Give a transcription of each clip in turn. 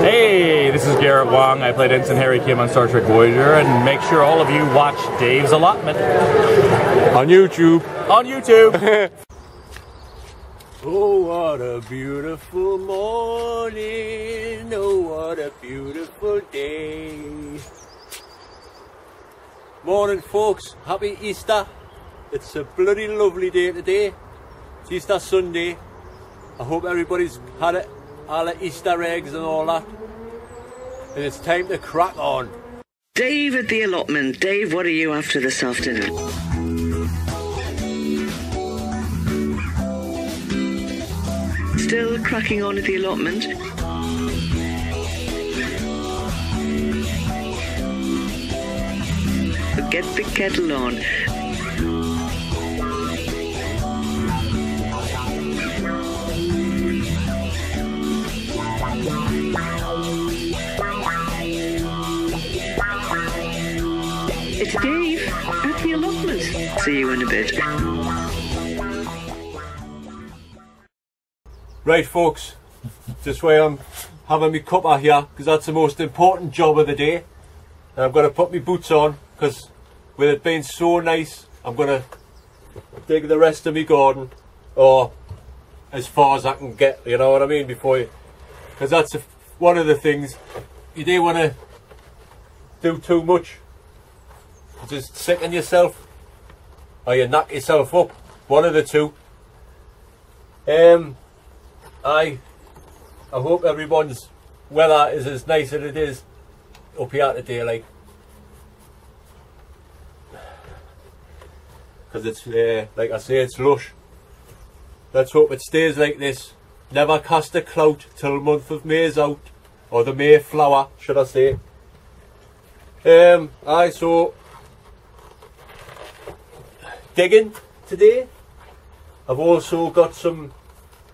Hey, this is Garrett Wong. I played Ensign Harry Kim on Star Trek Voyager, and make sure all of you watch Dave's Allotment. On YouTube. On YouTube. Oh, what a beautiful morning. Oh, what a beautiful day. Morning, folks. Happy Easter. It's a bloody lovely day today. It's Easter Sunday. I hope everybody's had it, all the Easter eggs and all that. And it's time to crack on. Dave at the allotment. Dave, what are you after this afternoon? Still cracking on at the allotment? Get the kettle on. It's Dave at the allotment. See you in a bit. Right, folks, this way I'm having my cuppa here because that's the most important job of the day. And I'm going to put my boots on because with it being so nice, I'm going to dig the rest of my garden, or as far as I can get, you know what I mean, before you, because that's one of the things you don't want to do too much. Just sicken yourself or you knock yourself up, one of the two. I hope everyone's weather is as nice as it is up here today, like, because it's like I say, it's lush. Let's hope it stays like this. Never cast a clout till the month of May is out, or the Mayflower, should I say. So digging today. I've also got some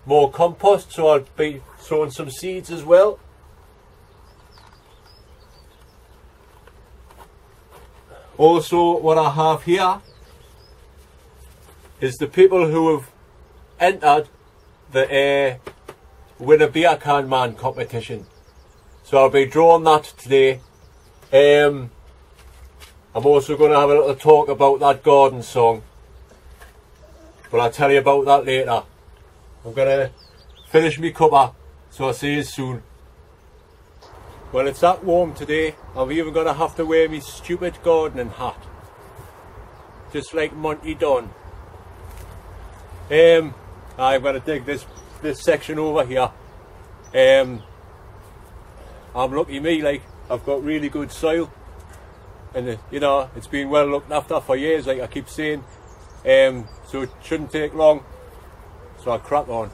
more compost, so I'll be sowing some seeds as well. Also, what I have here is the people who have entered the Win a Beer Can Man competition. So I'll be drawing that today. I'm also going to have a little talk about that garden song, but I'll tell you about that later. I'm going to finish my cuppa, so I'll see you soon. Well, it's that warm today, I'm even going to have to wear my stupid gardening hat, just like Monty Don. I'm going to dig this section over here. I'm lucky me, like, I've got really good soil, and you know, it's been well looked after for years, like I keep saying. So it shouldn't take long, so I'll crack on.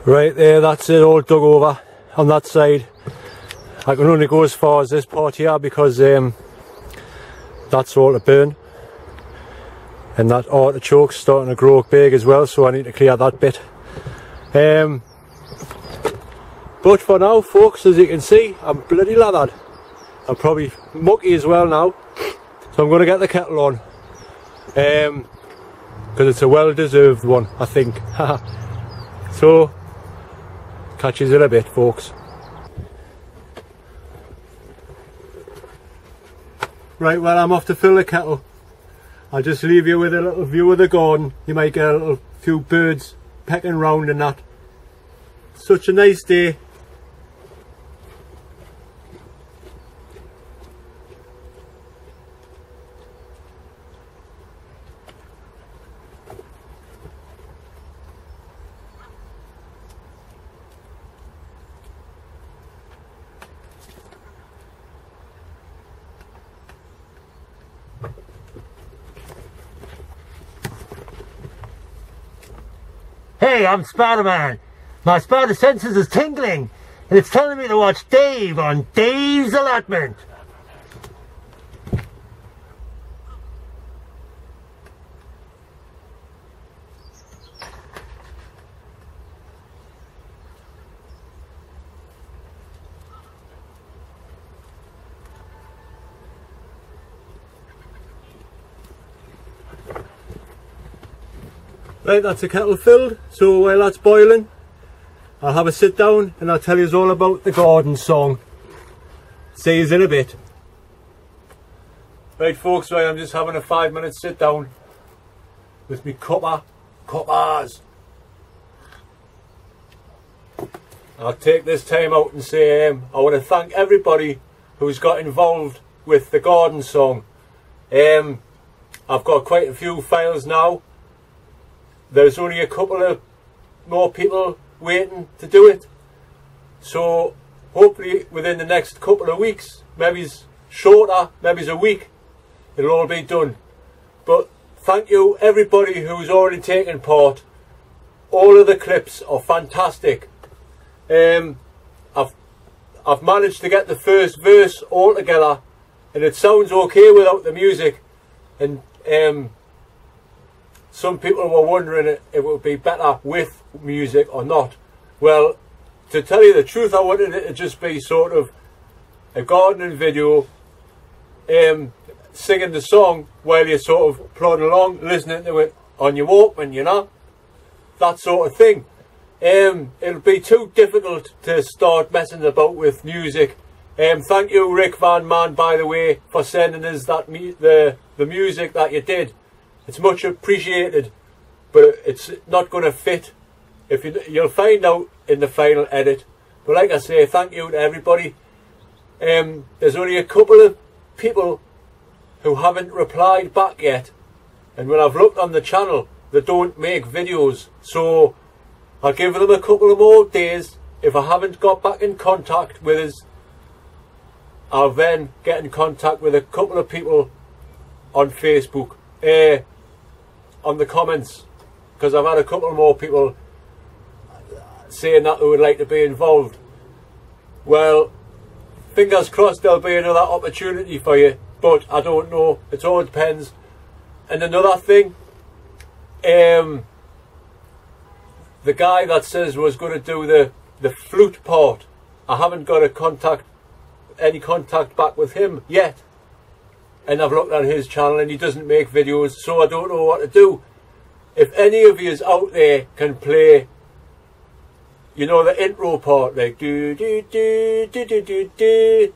Right there, that's it all dug over on that side. I can only go as far as this part here because that's all to burn. And that artichoke's starting to grow big as well, so I need to clear that bit. But for now, folks, as you can see, I'm bloody lathered. I'm probably mucky as well now. So I'm going to get the kettle on. Because it's a well-deserved one, I think. So, catch you in a bit, folks. Right, well, I'm off to fill the kettle. I'll just leave you with a little view of the garden. You might get a little few birds pecking round and that. Such a nice day. Hey, I'm Spider-Man. My spider senses is tingling, and it's telling me to watch Dave on Dave's Allotment. Right, that's the kettle filled, so while that's boiling, I'll have a sit down and I'll tell you all about the garden song. See you in a bit. Right folks, right, I'm just having a 5-minute sit down with me cuppas. I'll take this time out and say I want to thank everybody who's got involved with the garden song. I've got quite a few files now. There's only a couple of more people waiting to do it, so hopefully within the next couple of weeks, maybe it's shorter, maybe it's a week, it'll all be done. But thank you everybody who's already taken part. All of the clips are fantastic. I've managed to get the first verse all together and it sounds okay without the music, and some people were wondering if it would be better with music or not. Well, to tell you the truth, I wanted it to just be sort of a gardening video, singing the song while you're sort of plodding along, listening to it on your Walkman, you know, that sort of thing. It'll be too difficult to start messing about with music. Thank you, Rick Van Man, by the way, for sending us that the music that you did. It's much appreciated, but it's not going to fit. You'll find out in the final edit. But like I say, thank you to everybody. There's only a couple of people who haven't replied back yet, and when I've looked on the channel, they don't make videos, so I'll give them a couple of more days. If I haven't got back in contact with us, I'll then get in contact with a couple of people on Facebook, on the comments, because I've had a couple more people saying that they would like to be involved. Well, fingers crossed there'll be another opportunity for you, but I don't know, it all depends. And another thing, the guy that says was going to do the flute part, I haven't got any contact back with him yet, and I've looked on his channel and he doesn't make videos, so I don't know what to do. If any of you out there can play, you know, the intro part, like do do do do do do do,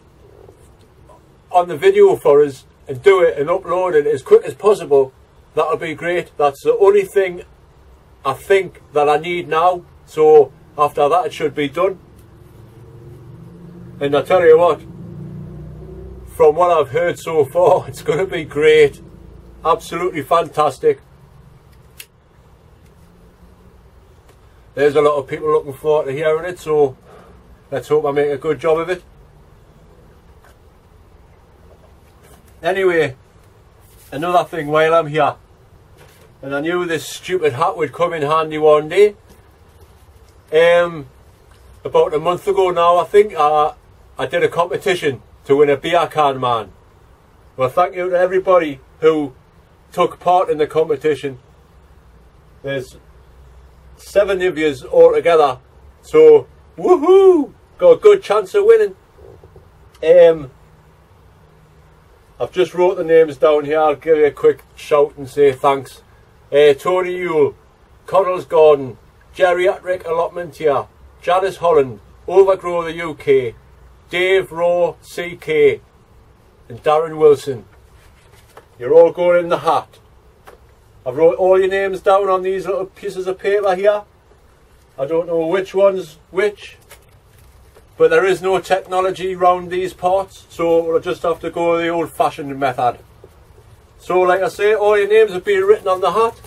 on the video for us, and do it and upload it as quick as possible, that'll be great. That's the only thing I think that I need now, so after that it should be done. And I tell you what, from what I've heard so far, it's going to be great, absolutely fantastic. There's a lot of people looking forward to hearing it, so let's hope I make a good job of it. Anyway, another thing while I'm here, and I knew this stupid hat would come in handy one day. About a month ago now, I think, I did a competition to win a beer can man. Well, thank you to everybody who took part in the competition. There's 7 of yous all together, so woohoo, got a good chance of winning. I've just wrote the names down here. I'll give you a quick shout and say thanks. Tony Yule, Connell's Garden, Geriatric Allotment here, Janice Holland, Overgrow the UK, Dave Raw CK, and Darren Wilson. You're all going in the hat. I've wrote all your names down on these little pieces of paper here. I don't know which one's which, but there is no technology around these parts, so we'll just have to go the old-fashioned method. So like I say, all your names have been written on the hat,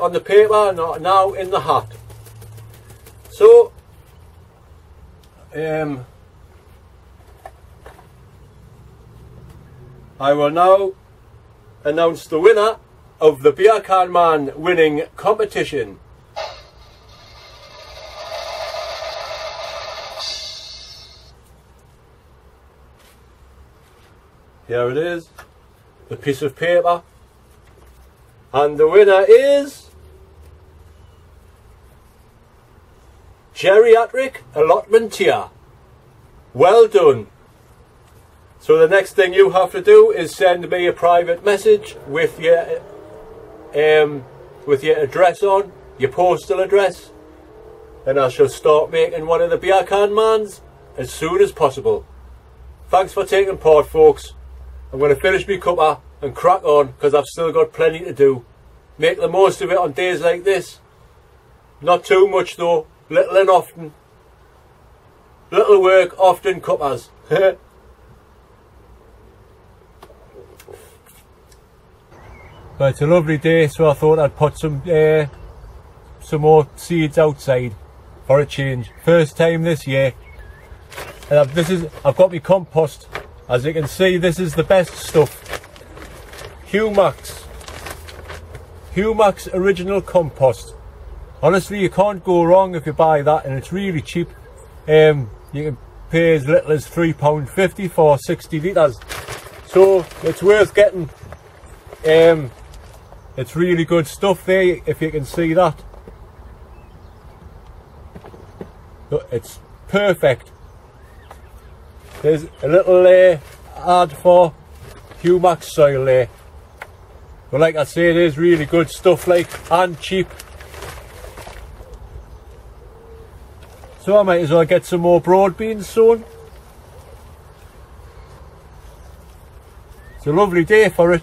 on the paper, now in the hat. So I will now announce the winner of the Beer Can Man winning competition. Here it is, the piece of paper, and the winner is Geriatric Allotmenteer. Well done. So the next thing you have to do is send me a private message with your address on, your postal address, and I shall start making one of the beer can mans as soon as possible. Thanks for taking part, folks. I'm going to finish my cuppa and crack on because I've still got plenty to do. Make the most of it on days like this. Not too much though, little and often. Little work, often cuppas. But it's a lovely day, so I thought I'd put some more seeds outside for a change. First time this year. And I've got my compost. As you can see, this is the best stuff. Humax original compost. Honestly, you can't go wrong if you buy that, and it's really cheap. You can pay as little as £3.50 for 60 litres. So it's worth getting. It's really good stuff there, if you can see that. It's perfect. There's a little ad for Humax soil there. But like I say, it is really good stuff, like, and cheap. So I might as well get some more broad beans sown. It's a lovely day for it.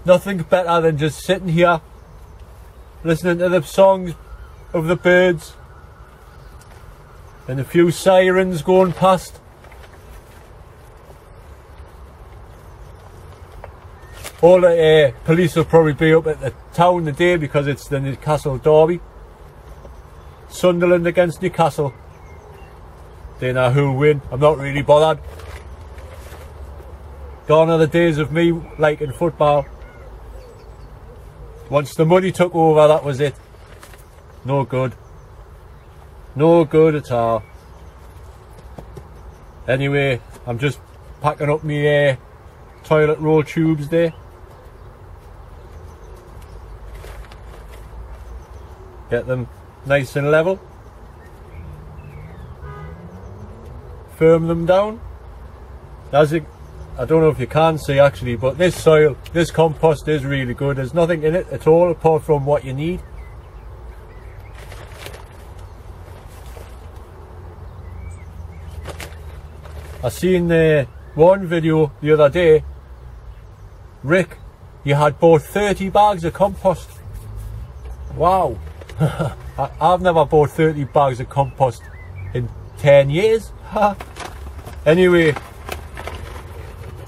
Nothing better than just sitting here listening to the songs of the birds and a few sirens going past. All the police will probably be up at the town today because it's the Newcastle derby. Sunderland against Newcastle. They know who'll win. I'm not really bothered. Gone are the days of me liking football. Once the money took over, that was it. No good. No good at all. Anyway, I'm just packing up my toilet roll tubes there. Get them nice and level. Firm them down. I don't know if you can see actually, but this soil, this compost is really good. There's nothing in it at all apart from what you need. I seen one video the other day. Rick, you had bought 30 bags of compost. Wow. I've never bought 30 bags of compost in 10 years. Anyway,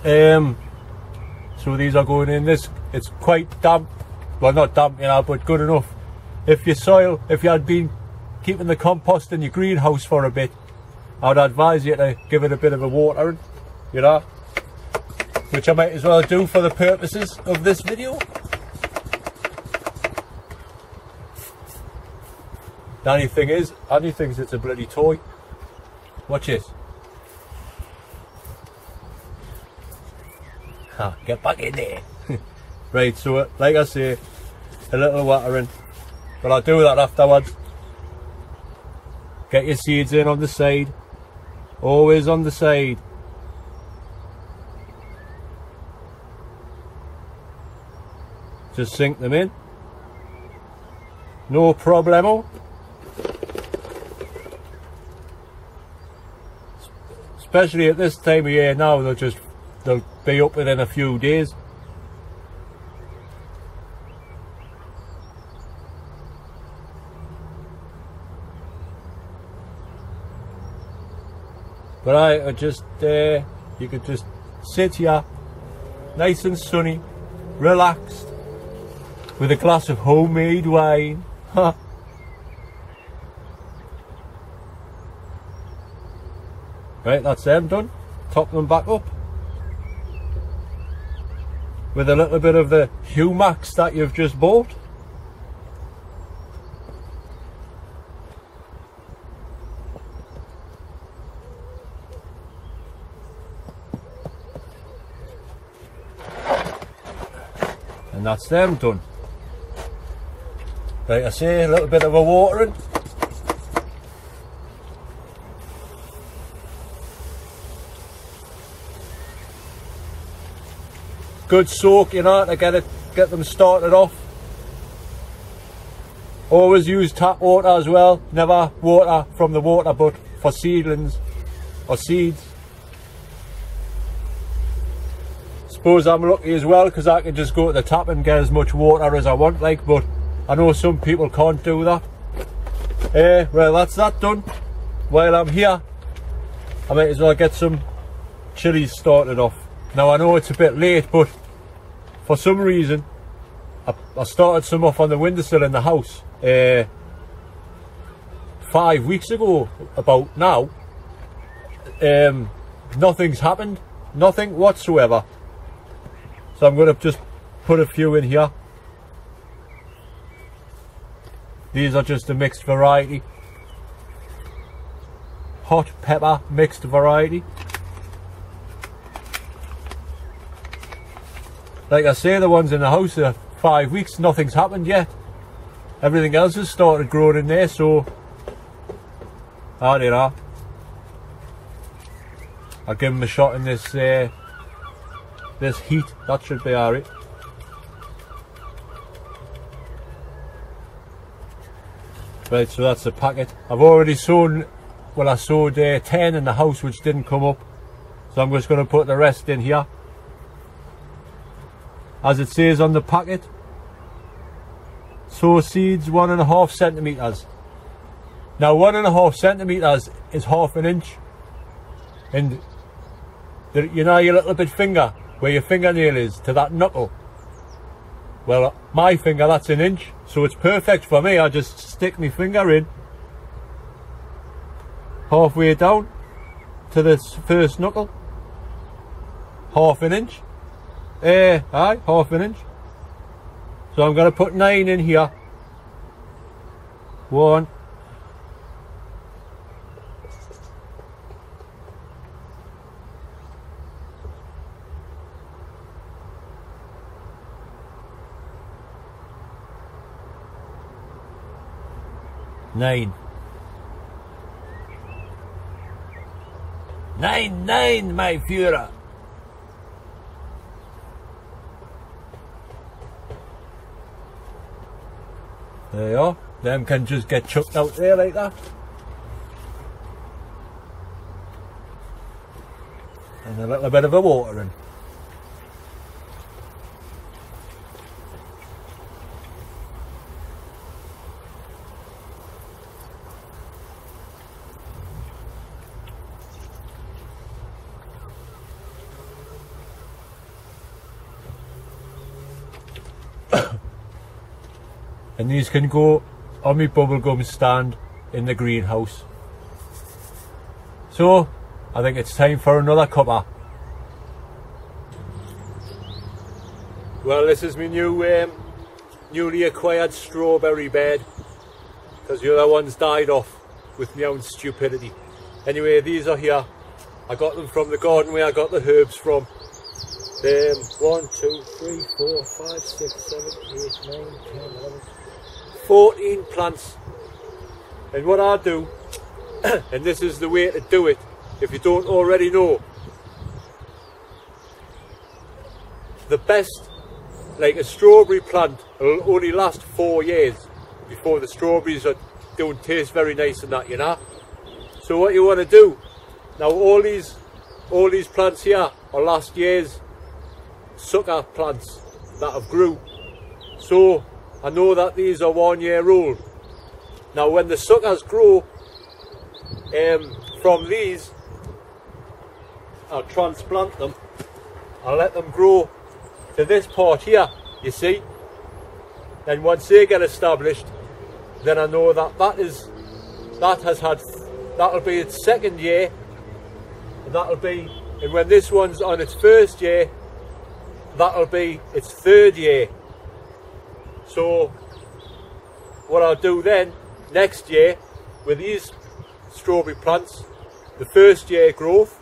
so these are going in this. It's quite damp. Well, not damp, you know, but good enough. If you had been keeping the compost in your greenhouse for a bit, I'd advise you to give it a bit of a watering, you know, which I might as well do for the purposes of this video. The only thing is, Annie thinks it's a bloody toy. Watch this. Get back in there. Right, so like I say, a little watering, but I'll do that afterwards. Get your seeds in on the side. Always on the side. Just sink them in. No problemo. Especially at this time of year now, they'll be up within a few days. But I just, you could just sit here, nice and sunny, relaxed, with a glass of homemade wine. Right, that's them done. Top them back up. With a little bit of the Humax that you've just bought. And that's them done. Like I say, a little bit of a watering. Good soak, you know, to get them started off. Always use tap water as well. Never water from the water but for seedlings or seeds. Suppose I'm lucky as well because I can just go to the tap and get as much water as I want, like, but I know some people can't do that. Well, that's that done. While I'm here, I might as well get some chilies started off. Now I know it's a bit late, but for some reason I started some off on the windowsill in the house 5 weeks ago, about now. Nothing's happened, nothing whatsoever. So I'm going to just put a few in here. These are just a mixed variety. Hot pepper mixed variety. Like I say, the ones in the house are 5 weeks, nothing's happened yet. Everything else has started growing in there, so I don't know. I'll give them a shot in this this heat. That should be alright. Right, so that's the packet. I've already sown, well, I sowed 10 in the house which didn't come up, so I'm just going to put the rest in here. As it says on the packet, sow seeds 1.5 centimetres. Now 1.5 centimetres is half an inch, and you know your little bit finger, where your fingernail is, to that knuckle. Well, my finger, that's an inch, so it's perfect for me. I just stick my finger in halfway down to this first knuckle, half an inch. Aye, half an inch. So I'm going to put 9 in here. 1, 9. 9, my Führer. There you are. Them can just get chucked out there like that. And a little bit of a watering. And these can go on my bubblegum stand in the greenhouse. So I think it's time for another cuppa. Well, this is my new newly acquired strawberry bed, because the other ones died off with my own stupidity. Anyway, these are here. I got them from the garden where I got the herbs from. 1, 2, 3, 4, 5, 6, 7, 8, 9, 10, 11, 14 plants. And what I do, and this is the way to do it if you don't already know, the best, like a strawberry plant will only last 4 years before the strawberries don't taste very nice and that, you know. So what you want to do, now all these plants here are last year's sucker plants that have grew. So I know that these are 1 year old. Now when the suckers grow from these, I'll transplant them. I'll let them grow to this part here, you see. Then once they get established, then I know that that'll be its 2nd year, and when this one's on its 1st year, that'll be its 3rd year. So what I'll do then next year with these strawberry plants, the 1st year growth,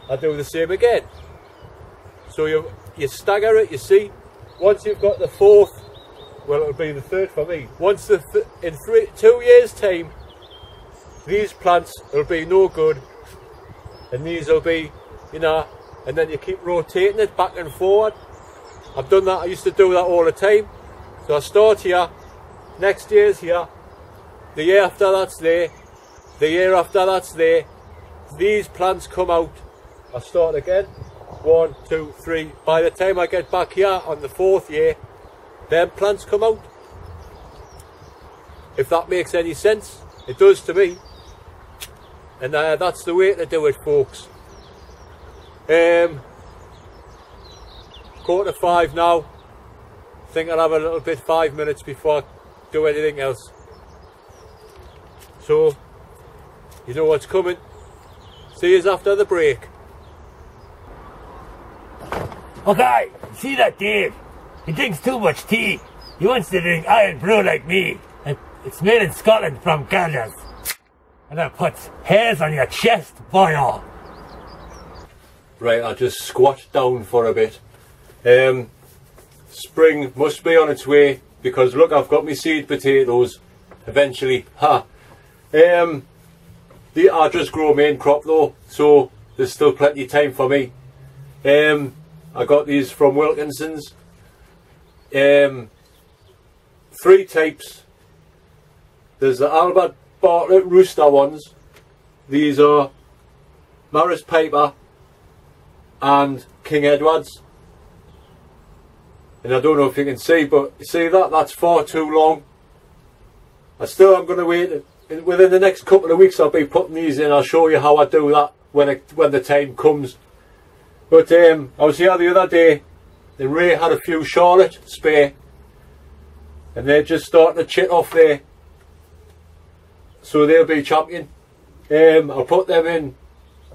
I'll do the same again. So you stagger it, you see. once you've got the fourth, well, it'll be the third for me. Once in 2 years' time, these plants will be no good, and these will be, you know, and then you keep rotating it back and forward. I've done that. I used to do that all the time. So I start here, next year's here, the year after that's there, the year after that's there. These plants come out, I start again, 1, 2, 3. By the time I get back here on the fourth year, them plants come out. If that makes any sense, it does to me. And that's the way to do it, folks. 4:45 now. I think I'll have a little bit, 5 minutes before I do anything else. So, you know what's coming. See you after the break. Okay, see that Dave? He drinks too much tea. He wants to drink iron brew like me. And it's made in Scotland from Gallagher's. And that puts hairs on your chest, boyo. Right, I'll just squat down for a bit. Spring must be on its way, because look, I've got my seed potatoes eventually. They are just grow main crop though, so there's still plenty of time for me. I got these from Wilkinson's. 3 types. There's the Albert Bartlett Rooster ones. These are Maris Piper and King Edward's. And I don't know if you can see, but you see that? That's far too long. I still am going to wait. Within the next couple of weeks I'll be putting these in. I'll show you how I do that when the time comes. But I was here the other day and Ray had a few Charlotte spare. And they're just starting to chit off there. So they'll be champion. I'll put them in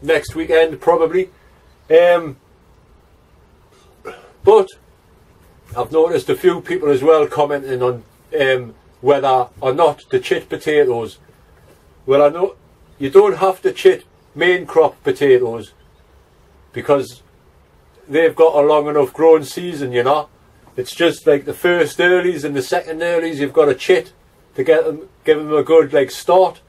next weekend probably. But I've noticed a few people as well commenting on whether or not to chit potatoes. Well, I know you don't have to chit main crop potatoes because they've got a long enough growing season, you know. It's just like the first earlies and the second earlies you've got to chit to give them a good like start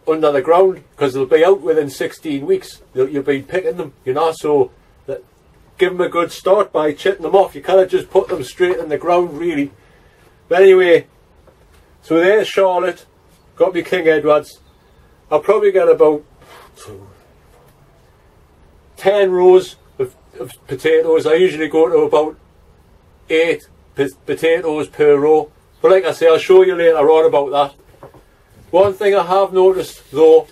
under the ground, because they'll be out within 16 weeks. You'll be picking them, you know, so give them a good start by chitting them off. You can't just put them straight in the ground really. But anyway, so there's Charlotte, got me King Edward's. I'll probably get about 10 rows of potatoes. I usually go to about 8 potatoes per row. But like I say, I'll show you later on about that. One thing I have noticed though,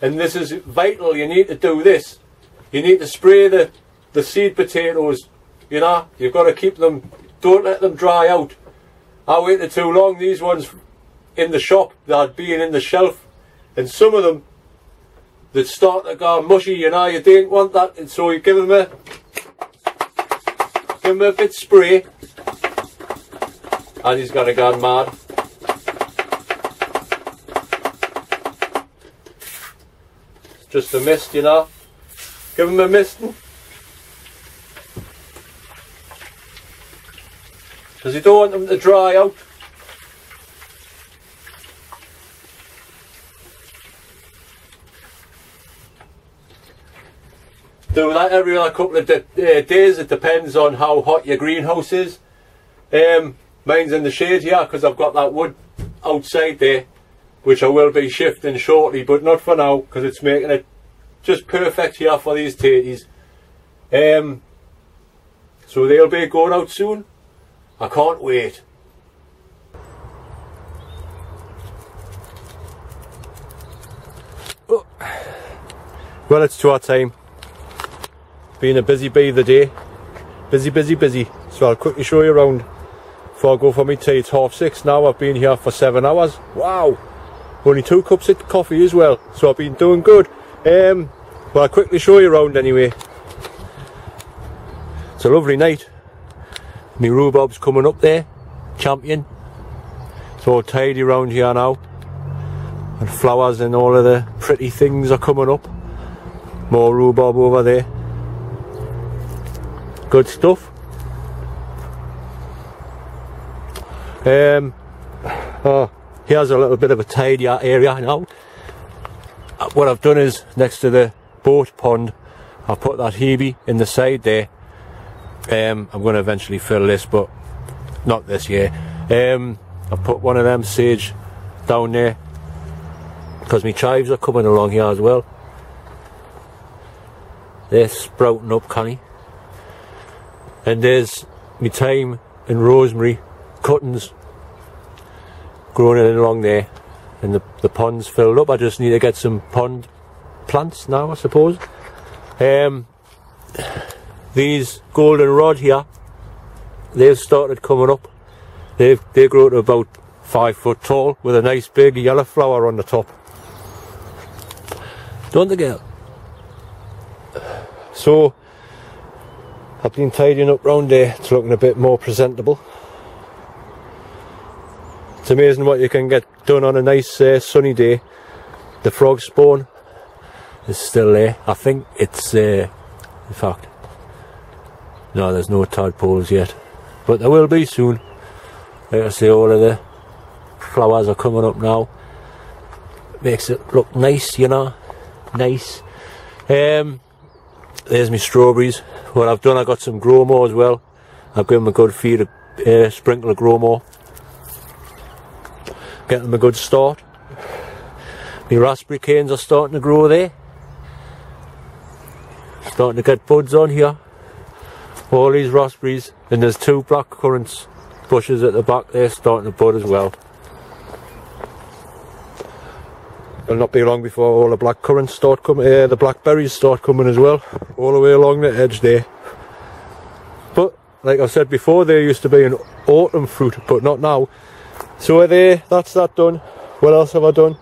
and this is vital, you need to do this. You need to spray the seed potatoes, you know. You've got to keep them, don't let them dry out. I waited too long. These ones in the shop that had been in the shelf, and some of them that start to go mushy, you know, you didn't want that, and so you give them a bit spray, and he's gonna go mad. It's just a mist, you know. Give him a misting. Because you don't want them to dry out. Do that every other couple of days. It depends on how hot your greenhouse is. Mine's in the shade here because I've got that wood outside there, which I will be shifting shortly, but not for now because it's making it just perfect here for these tatties. So they'll be going out soon. I can't wait. Oh. Well, it's tour time. Been a busy bee the day. Busy. So I'll quickly show you around before I go for my tea. It's 6:30 now. I've been here for 7 hours. Wow. Only 2 cups of coffee as well. So I've been doing good. But I'll quickly show you around anyway. It's a lovely night. My rhubarb's coming up there. Champion. It's all tidy around here now. And flowers and all of the pretty things are coming up. More rhubarb over there. Good stuff. Oh, here's a little bit of a tidier area now. What I've done is, next to the boat pond, I've put that hebe in the side there. I'm going to eventually fill this, but not this year. I've put one of them sage down there, because my chives are coming along here as well. They're sprouting up canny. And there's my thyme and rosemary cuttings growing in along there, and the pond's filled up. I just need to get some pond plants now, I suppose. These goldenrod here, they've started coming up. They grow to about 5 foot tall with a nice big yellow flower on the top. Don't they, girl? So I've been tidying up round there. It's looking a bit more presentable. It's amazing what you can get done on a nice sunny day. The frog spawn is still there. I think it's in fact, no, there's no tadpoles yet, but there will be soon. Like I say, all of the flowers are coming up now. Makes it look nice, you know. Nice. There's my strawberries. What I've done, I got some grow more as well. I've given them a good feed of sprinkle of grow more. Get them a good start. My raspberry canes are starting to grow there. Starting to get buds on here. All these raspberries, and there's 2 black currants bushes at the back there starting to bud as well. It'll not be long before all the black currants start coming, the blackberries start coming as well, all the way along the edge there. But like I said before, they used to be an autumn fruit, but not now. So there, that's that done. What else have I done?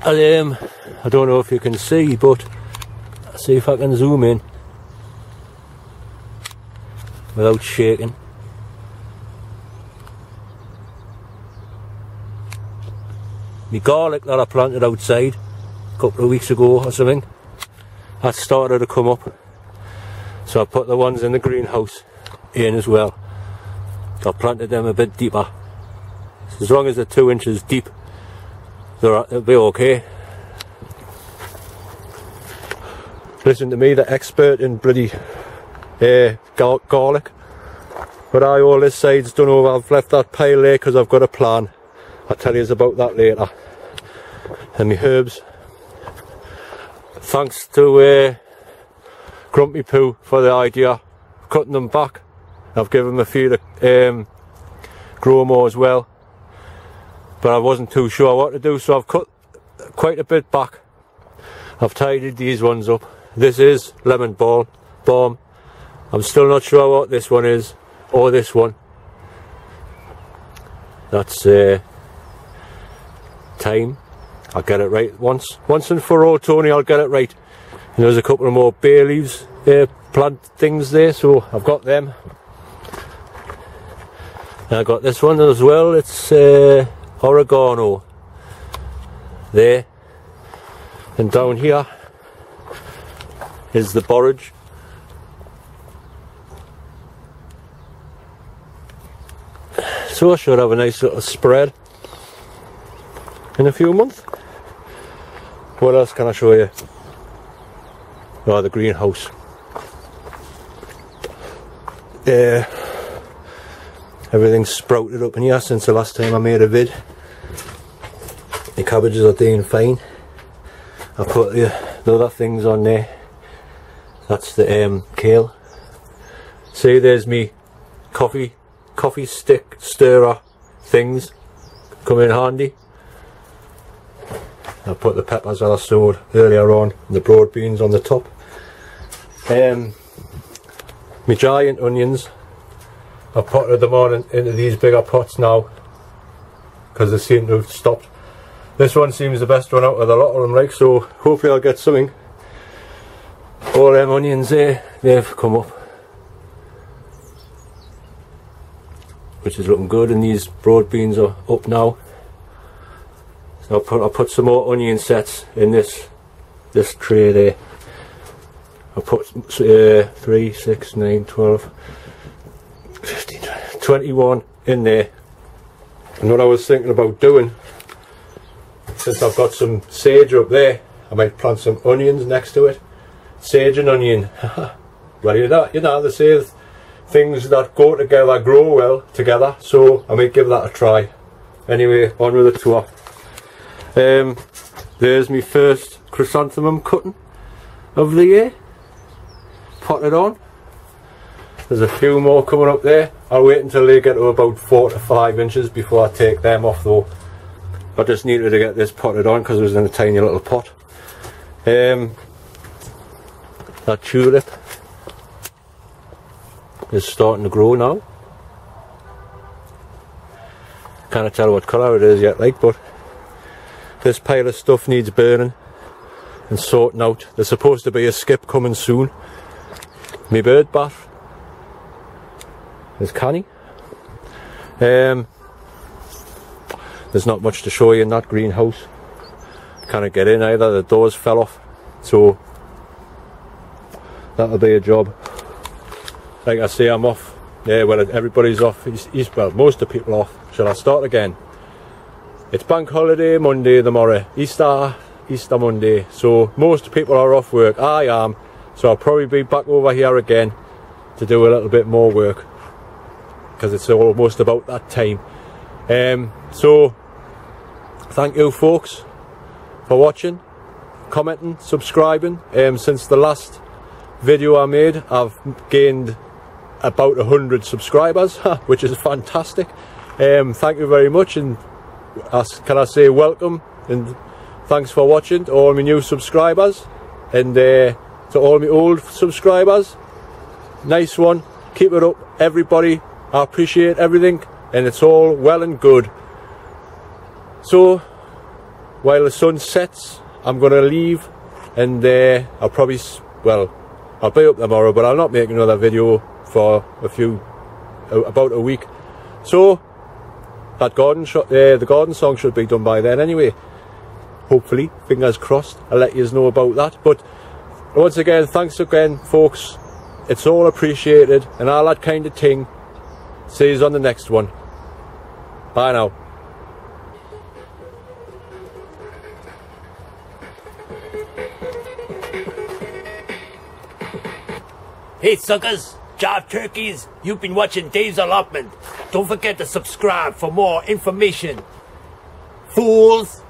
And, I don't know if you can see, but I'll see if I can zoom in without shaking. My garlic that I planted outside a couple of weeks ago or something, that started to come up. So I put the ones in the greenhouse in as well. I planted them a bit deeper. As long as they're 2 inches deep, they'll be okay. Listen to me, the expert in bloody garlic. But all this side's done over. I've left that pile there because I've got a plan. I'll tell you about that later. And my herbs. Thanks to Grumpy Poo for the idea of cutting them back. I've given them a few grow more as well. But I wasn't too sure what to do, so I've cut quite a bit back. I've tidied these ones up. This is lemon balm. I'm still not sure what this one is, or this one. That's thyme. I'll get it right once and for all, Tony. I'll get it right. And there's a couple of more bay leaves plant things there, so I've got them. And I got this one as well. It's oregano there, and down here is the borage. So I should have a nice little spread in a few months. What else can I show you? Oh, the greenhouse. Everything's sprouted up in here since the last time I made a vid. The cabbages are doing fine. I put the other things on there. That's the kale. See, there's me coffee stick stirrer things come in handy. I put the peppers that I sowed earlier on, and the broad beans on the top. My giant onions, I've potted them on into these bigger pots now because they seem to have stopped. This one seems the best one out of a lot of them, like, so hopefully I'll get something. All them onions there, they've come up, which is looking good, and these broad beans are up now. So I'll put some more onion sets in this tray there. I'll put 3, 6, 9, 12, 15, 21 in there. And what I was thinking about doing, since I've got some sage up there, I might plant some onions next to it. Sage and onion. Well, you know, they say things that go together grow well together, so I might give that a try. Anyway, on with the tour. There's my first chrysanthemum cutting of the year. Potted on. There's a few more coming up there. I'll wait until they get to about 4 to 5 inches before I take them off though. I just needed to get this potted on because it was in a tiny little pot. That tulip is starting to grow now. Can't tell what colour it is yet, like, but this pile of stuff needs burning and sorting out. There's supposed to be a skip coming soon. My bird bath is canny. There's not much to show you in that greenhouse. Can't get in either, the doors fell off, so that'll be a job. Like I say, I'm off. Yeah, well, everybody's off. Well, most of the people off. Shall I start again? It's bank holiday Monday tomorrow, Easter Monday, so most people are off work. I am, so I'll probably be back over here again to do a little bit more work because it's almost about that time. So thank you folks for watching, commenting, subscribing. Since the last video I made, I've gained about 100 subscribers, which is fantastic. Thank you very much, and can I say welcome and thanks for watching to all my new subscribers, and to all my old subscribers, nice one, keep it up everybody. I appreciate everything, and it's all well and good. So while the sun sets, I'm gonna leave, and I'll probably, well, I'll be up tomorrow, but I'll not make another video for about a week. So that the garden song should be done by then anyway. Hopefully, fingers crossed. I'll let you know about that. But once again, thanks again, folks. It's all appreciated and all that kind of thing. See you on the next one. Bye now. Hey suckers, jive turkeys, you've been watching Dave's Allotment. Don't forget to subscribe for more information. Fools!